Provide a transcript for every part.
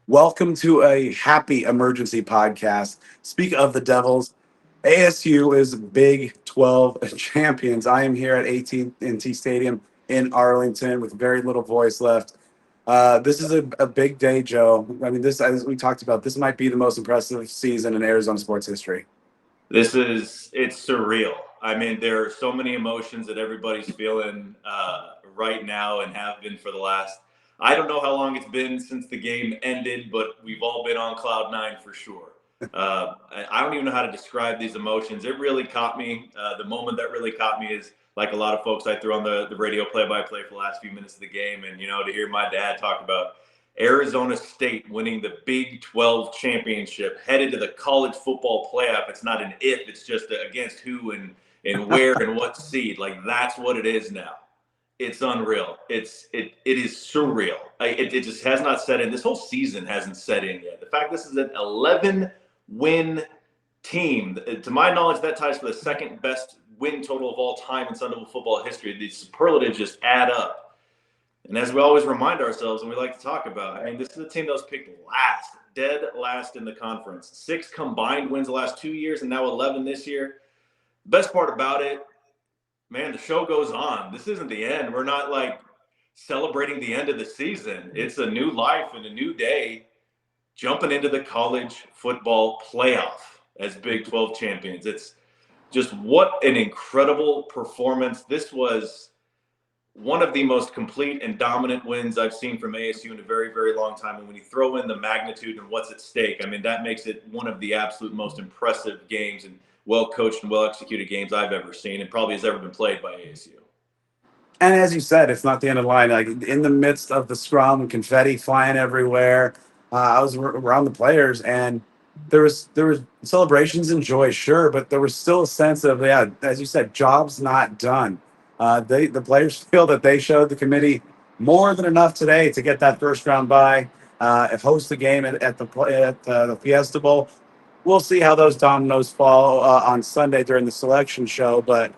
Welcome to a happy emergency podcast. Speak of the Devils. ASU is Big 12 champions. I am here at AT&T Stadium in Arlington with very little voice left. This is a big day, Joe. I mean, this, as we talked about, this might be the most impressive season in Arizona sports history. It's surreal. I mean, there are so many emotions that everybody's feeling right now and have been for the last, I don't know how long it's been since the game ended, but we've all been on cloud nine for sure. I don't even know how to describe these emotions. It really caught me. The moment that really caught me is like a lot of folks I threw on the radio play-by-play for the last few minutes of the game. And, to hear my dad talk about Arizona State winning the Big 12 championship, headed to the college football playoff. It's not an if, it's just against who and where and what seed. Like, that's what it is now. It's unreal. It is surreal. It just has not set in. This whole season hasn't set in yet. The fact this is an 11-win team, to my knowledge, that ties for the second best win total of all time in Sun Devil football history. These superlatives just add up. And as we always remind ourselves, and we like to talk about, I mean, this is a team that was picked last, dead last in the conference. 6 combined wins the last 2 years, and now 11 this year. Best part about it, man, the show goes on. This isn't the end. We're not like celebrating the end of the season. It's a new life and a new day, jumping into the college football playoff as Big 12 champions. It's just what an incredible performance. This was one of the most complete and dominant wins I've seen from ASU in a very, very long time. And when you throw in the magnitude and what's at stake, I mean, that makes it one of the absolute most impressive games and well-coached and well-executed games I've ever seen, and probably has ever been played by ASU. And as you said, it's not the end of the line. Like in the midst of the scrum, confetti flying everywhere. I was around the players, and there was celebrations and joy, sure, but there was still a sense of, yeah, as you said, job's not done. The players feel that they showed the committee more than enough today to get that first round bye. If host the game at the Fiesta Bowl, we'll see how those dominoes fall on Sunday during the selection show, but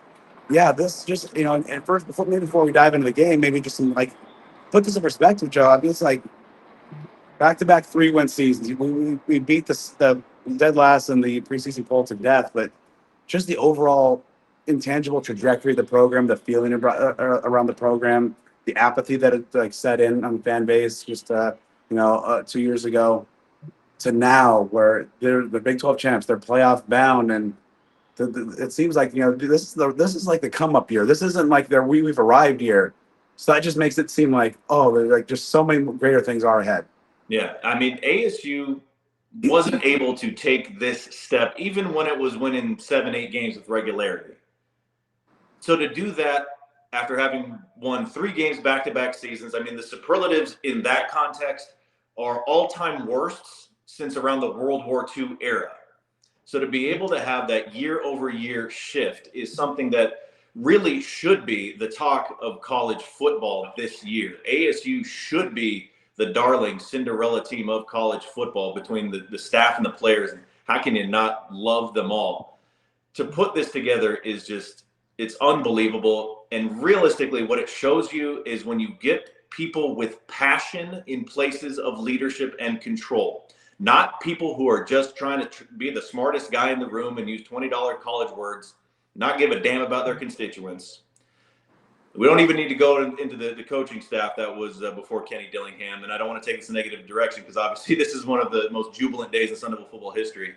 yeah, this just and first before we dive into the game, maybe just some like put this in perspective, Joe. I mean, it's like back-to-back 3-win seasons. We beat the dead last in the preseason poll to death, but just the overall intangible trajectory of the program, the feeling around the program, the apathy that it like set in on the fan base just 2 years ago to now, where they're the Big 12 champs, they're playoff bound, and it seems like this is like the come up year. This isn't like we've arrived year. So that just makes it seem like there's like just so many greater things are ahead. Yeah, I mean, ASU wasn't able to take this step even when it was winning 7-8 games with regularity. So to do that after having won 3 games back-to-back seasons, I mean, the superlatives in that context are all-time worsts since around the World War II era. So to be able to have that year-over-year shift is something that really should be the talk of college football this year. ASU should be the darling Cinderella team of college football between the staff and the players. And how can you not love them all? To put this together is just, it's unbelievable. And realistically, what it shows you is when you get people with passion in places of leadership and control, not people who are just trying to be the smartest guy in the room and use $20 college words, not give a damn about their constituents. We don't even need to go into the coaching staff that was before Kenny Dillingham, and I don't want to take this in a negative direction because obviously this is one of the most jubilant days in Sun Devil football history.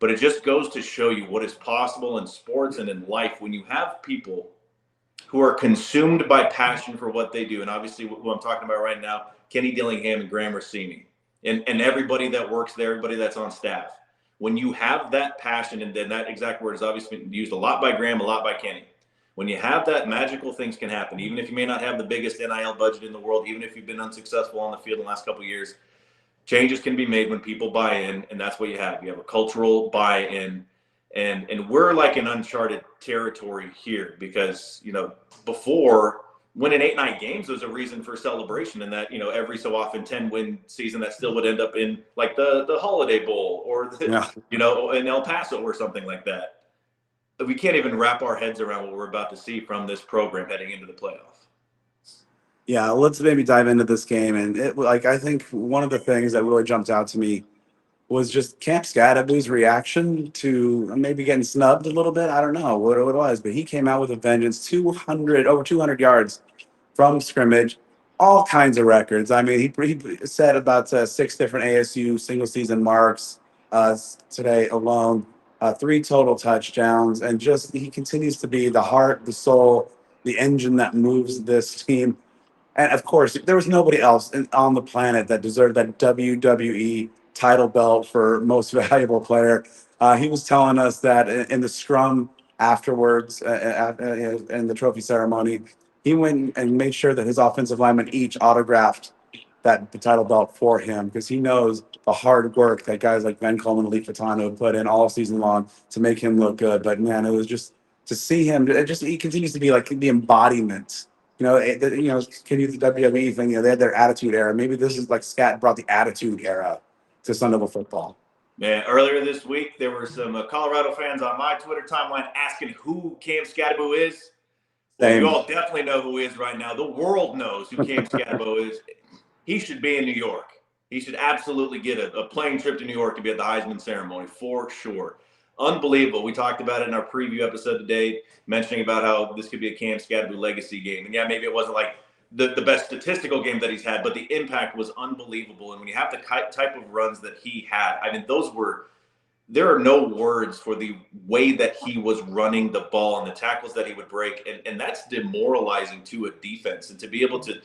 But it just goes to show you what is possible in sports and in life when you have people who are consumed by passion for what they do. And obviously what I'm talking about right now, Kenny Dillingham and Graham Rossini. And everybody that works there, everybody that's on staff. When you have that passion, and then that exact word is obviously been used a lot by Graham, a lot by Kenny. When you have that, magical things can happen. Even if you may not have the biggest NIL budget in the world, even if you've been unsuccessful on the field in the last couple of years, changes can be made when people buy in, and that's what you have. You have a cultural buy-in, and we're like in uncharted territory here because, before winning 8-9 games was a reason for celebration, and that, every so often 10-win season that still would end up in like the Holiday Bowl or in El Paso or something like that. We can't even wrap our heads around what we're about to see from this program heading into the playoff. Yeah, let's maybe dive into this game. And I think one of the things that really jumped out to me was just Camp Skattebo's reaction to maybe getting snubbed a little bit. I don't know what it was, but he came out with a vengeance. 200 over 200 yards from scrimmage, all kinds of records. I mean, he said about six different ASU single season marks today alone, three total touchdowns, and just he continues to be the heart, the soul, the engine that moves this team. And of course, there was nobody else on the planet that deserved that WWE title belt for most valuable player. He was telling us that in the scrum afterwards, in the trophy ceremony, he went and made sure that his offensive linemen each autographed that the title belt for him because he knows the hard work that guys like Ben Coleman and Lee Fatano put in all season long to make him look good. But man, it was just to see him. It just he continues to be like the embodiment. Can you the WWE thing? They had their attitude era. Maybe this is like Scat brought the attitude era to Sun Devil football. Man, earlier this week, there were some Colorado fans on my Twitter timeline asking who Cam Skattebo is. Well, you Same. all definitely know who he is right now. The world knows who Cam Skattebo is. He should be in New York. He should absolutely get a plane trip to New York to be at the Heisman ceremony for sure. Unbelievable. We talked about it in our preview episode today, mentioning about how this could be a Cam Skattebo legacy game. And yeah, maybe it wasn't like the best statistical game that he's had, but the impact was unbelievable. And when you have the type of runs that he had, I mean, there are no words for the way that he was running the ball and the tackles that he would break. And that's demoralizing to a defense. And to be able to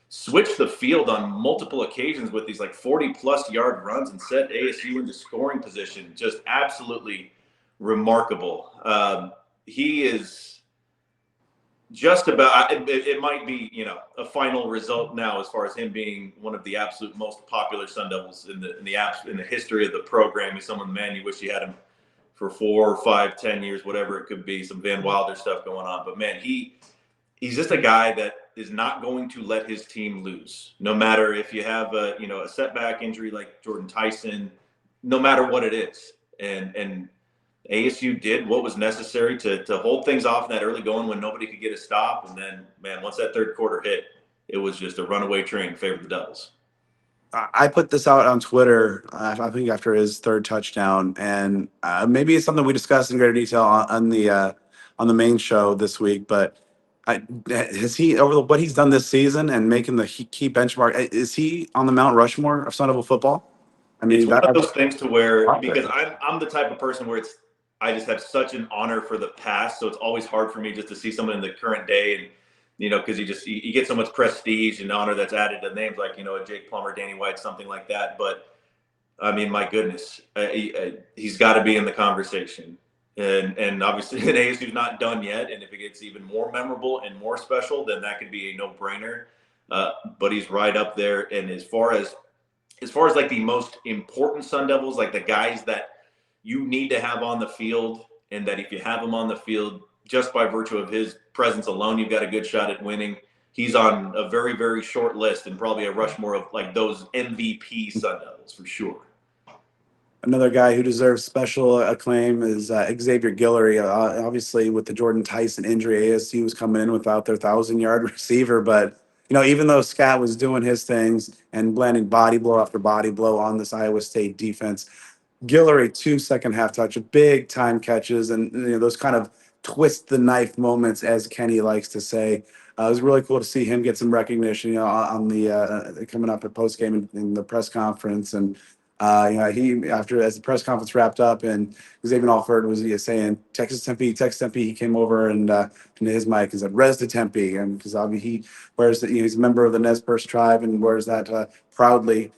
switch the field on multiple occasions with these like 40+ yard runs and set ASU into scoring position, just absolutely remarkable. He is just about it might be a final result now as far as him being one of the absolute most popular Sun Devils in the history of the program. He's someone, man, you wish you had him for 4 or 5, 10 years, whatever it could be, some Van Wilder stuff going on. But man, he's just a guy that is not going to let his team lose, no matter if you have a setback injury like Jordan Tyson, no matter what it is. And ASU did what was necessary to hold things off in that early going when nobody could get a stop. And then, man, once that third quarter hit, it was just a runaway train in favor of the Devils. I put this out on Twitter, I think after his third touchdown, and maybe it's something we discussed in greater detail on the main show this week. But has he what he's done this season and making the key benchmark? Is he on the Mount Rushmore of Son of a football? I It's mean, one that, of those things to where, because there. I'm the type of person where I just have such an honor for the past, so it's always hard for me just to see someone in the current day, and because you get so much prestige and honor that's added to names like a Jake Plummer, Danny White, something like that. But I mean, my goodness, he's got to be in the conversation, and obviously, an ASU's not done yet, and if it gets even more memorable and more special, then that could be a no-brainer. But he's right up there, and as far as like the most important Sun Devils, like the guys that you need to have on the field, and that if you have him on the field, just by virtue of his presence alone, you've got a good shot at winning. He's on a very, very short list and probably a Rushmore of like those MVP Sun Devils for sure. Another guy who deserves special acclaim is Xavier Guillory. Obviously, with the Jordan Tyson injury, ASU was coming in without their 1,000-yard receiver. But even though Scott was doing his things and landing body blow after body blow on this Iowa State defense, Guillory 2 second half touch, big time catches, and those kind of twist the knife moments, as Kenny likes to say. It was really cool to see him get some recognition, on the coming up at post game in the press conference, and he after as the press conference wrapped up, and Xavier Alford was saying Texas Tempe, Texas Tempe. He came over and into his mic and said "Res to Tempe," and because obviously he wears he's a member of the Nez Perce tribe and wears that proudly.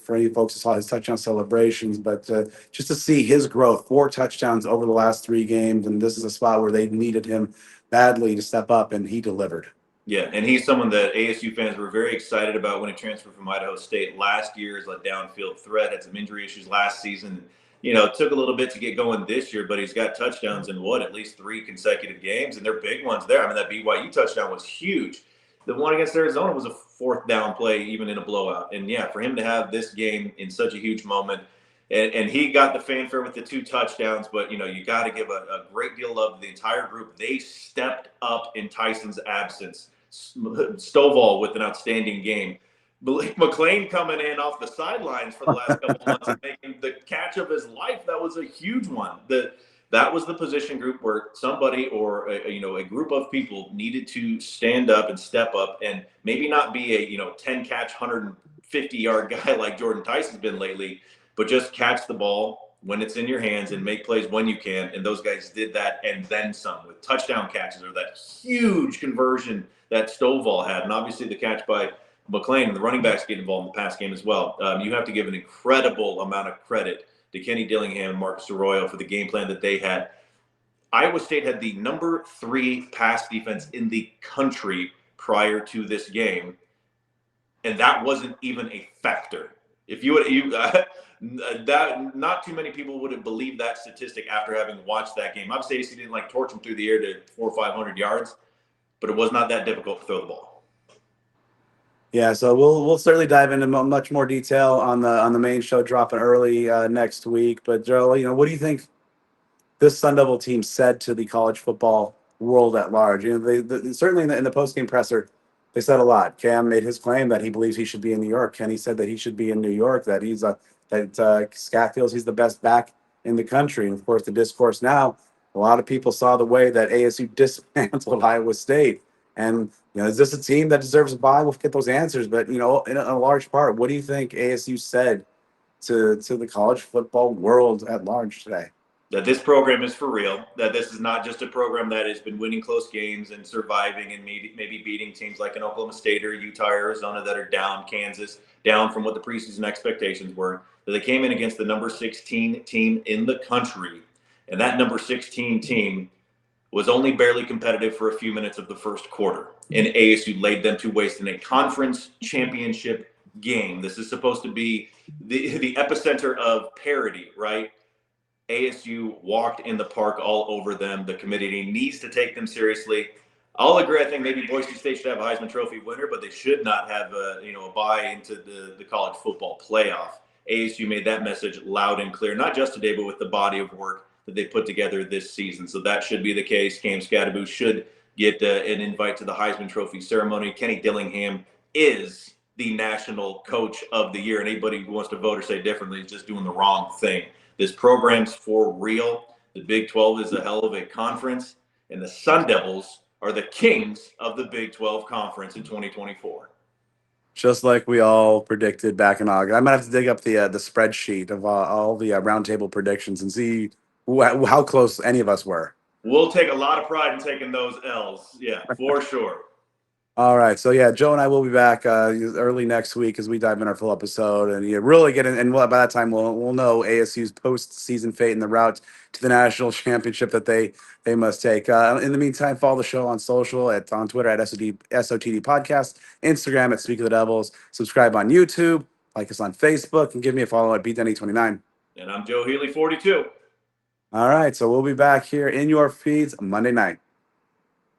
For any folks who saw his touchdown celebrations, but just to see his growth, 4 touchdowns over the last 3 games, and this is a spot where they needed him badly to step up, and he delivered. Yeah, and he's someone that ASU fans were very excited about when he transferred from Idaho State last year as a downfield threat. Had some injury issues last season. It took a little bit to get going this year, but he's got touchdowns in at least 3 consecutive games, and they're big ones there. I mean, that BYU touchdown was huge. The one against Arizona was a 4th down play, even in a blowout. And yeah, for him to have this game in such a huge moment, and he got the fanfare with the 2 touchdowns, but you got to give a great deal of love to the entire group. They stepped up in Tyson's absence Stovall with an outstanding game. Blake McLean coming in off the sidelines for the last couple of months and making the catch of his life. That was a huge one. That was the position group where somebody or a group of people needed to stand up and step up and maybe not be a 10 catch 150-yard guy like Jordan Tyson's been lately, but just catch the ball when it's in your hands and make plays when you can. And those guys did that and then some with touchdown catches or that huge conversion that Stovall had, and obviously the catch by McLean and the running backs get involved in the pass game as well. You have to give an incredible amount of credit to Kenny Dillingham and Marcus Arroyo for the game plan that they had. Iowa State had the number 3 pass defense in the country prior to this game, and that wasn't even a factor. If you would, that not too many people would have believed that statistic after having watched that game. Obviously, AC didn't torch them through the air to 400 or 500 yards, but it was not that difficult to throw the ball. Yeah, so we'll certainly dive into much more detail on the main show dropping early next week. But Joe, what do you think this Sun Devil team said to the college football world at large? Certainly in the post game presser, they said a lot. Cam made his claim that he believes he should be in New York. Kenny said that he should be in New York. That Scat feels he's the best back in the country. And of course, the discourse now, a lot of people saw the way that ASU dismantled Iowa State. And is this a team that deserves a bye? We'll get those answers. But in a large part, what do you think ASU said to the college football world at large today? That this program is for real, that this is not just a program that has been winning close games and surviving and maybe beating teams like an Oklahoma State or Utah, Arizona that are down, Kansas, down from what the preseason expectations were, that they came in against the number 16 team in the country. And that number 16 team was only barely competitive for a few minutes of the first quarter. And ASU laid them to waste in a conference championship game. This is supposed to be the epicenter of parity, right? ASU walked in the park all over them. The committee needs to take them seriously. I'll agree. I think maybe Boise State should have a Heisman Trophy winner, but they should not have a bye into the college football playoff. ASU made that message loud and clear, not just today, but with the body of work that they put together this season. So that should be the case. Cam Skattebo should get an invite to the Heisman Trophy ceremony. Kenny Dillingham is the national coach of the year, and anybody who wants to vote or say differently is just doing the wrong thing. This program's for real. The Big 12 is a hell of a conference, and the Sun Devils are the kings of the Big 12 conference in 2024. Just like we all predicted back in August. I might have to dig up the spreadsheet of all the roundtable predictions and see how close any of us were. We'll take a lot of pride in taking those L's. Yeah, for sure. All right. So, yeah, Joe and I will be back early next week as we dive in our full episode and really get in. And by that time, we'll know ASU's postseason fate and the route to the national championship that they must take. In the meantime, follow the show on social on Twitter at SOTD Podcast, Instagram at Speak of the Devils. Subscribe on YouTube, like us on Facebook, and give me a follow at BeatDenny29. And I'm Joe Healy, 42. All right. So we'll be back here in your feeds Monday night.